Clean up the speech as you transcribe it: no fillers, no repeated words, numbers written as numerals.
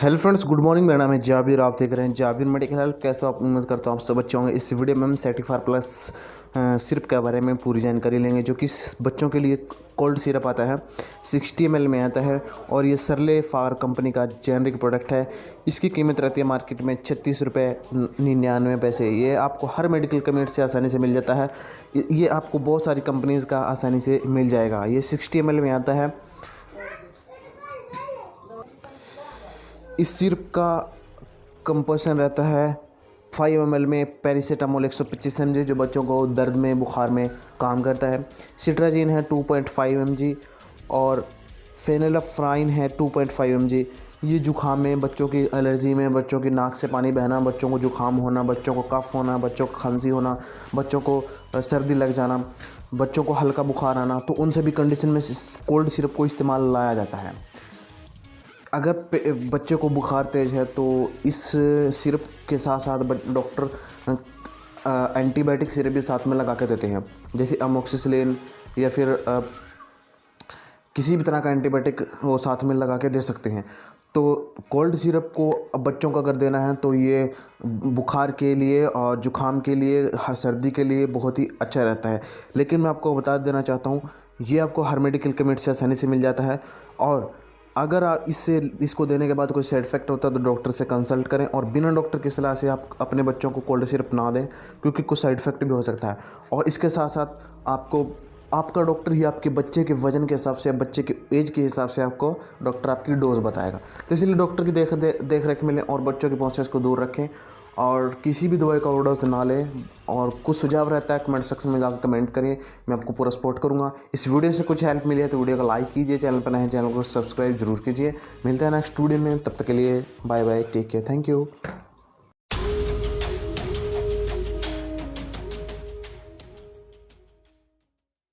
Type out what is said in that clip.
Hello friends, good morning. मेरा नाम है जाबिर। आप देख रहे हैं जाबिर मेडिकल हेल्प। कैसे आप उम्मीद करता हूँ आप सब बच्चे होंगे। इस वीडियो में हम सर्टिफार प्लस सिरप के बारे में पूरी जानकारी लेंगे, जो कि बच्चों के लिए कोल्ड सिरप आता है, 60 ml में आता है और ये सरले फार कंपनी का जेनरिक प्रोडक्ट है। इसकी कीमत रहती है मार्केट में 36 रुपये 99 पैसे। ये आपको हर मेडिकल कमेंट से आसानी से मिल जाता है। ये आपको बहुत सारी कंपनीज़ का आसानी से मिल जाएगा। ये 60 ml में आता है। इस सिरप का कंपोजिशन रहता है 5 ml में पैरासीटामोल 125 mg, जो बच्चों को दर्द में बुखार में काम करता है। सिट्राजिन है 2.5 mg और फेनिलफ्राइन है 2.5 mg। ये जुखाम में, बच्चों की एलर्जी में, बच्चों की नाक से पानी बहना, बच्चों को जुखाम होना, बच्चों को कफ होना, बच्चों को खांसी होना, बच्चों को सर्दी लग जाना, बच्चों को हल्का बुखार आना, तो उन सभी कंडीशन में कोल्ड सिरप को इस्तेमाल लाया जाता है। अगर बच्चे को बुखार तेज़ है तो इस सिरप के साथ साथ डॉक्टर एंटीबायोटिक सिरप भी साथ में लगा के देते हैं, जैसे अमोक्सिसिलिन या फिर किसी भी तरह का एंटीबायोटिक वो साथ में लगा के दे सकते हैं। तो कोल्ड सिरप को अब बच्चों को अगर देना है तो ये बुखार के लिए और ज़ुकाम के लिए, सर्दी के लिए बहुत ही अच्छा रहता है। लेकिन मैं आपको बता देना चाहता हूँ, ये आपको हर मेडिकल कमेंट से आसानी से मिल जाता है। और अगर आप इसको देने के बाद कोई साइड इफेक्ट होता है तो डॉक्टर से कंसल्ट करें, और बिना डॉक्टर की सलाह से आप अपने बच्चों को कोल्ड सिरप ना दें, क्योंकि कुछ साइड इफेक्ट भी हो सकता है। और इसके साथ साथ आपका डॉक्टर ही आपके बच्चे के वजन के हिसाब से, बच्चे के एज के हिसाब से आपको डॉक्टर आपकी डोज बताएगा। तो इसलिए डॉक्टर की देख रेख में लें और बच्चों की पहुँच को दूर रखें, और किसी भी दवाई का ओवरडोज ना लें। और कुछ सुझाव रहता है कमेंट सेक्शन में जाकर कमेंट करिए, मैं आपको पूरा सपोर्ट करूंगा। इस वीडियो से कुछ हेल्प मिली है तो वीडियो को लाइक कीजिए, चैनल पर नए हैं चैनल को सब्सक्राइब जरूर कीजिए। मिलते हैं नेक्स्ट वीडियो में, तब तक के लिए bye bye, take care, thank you.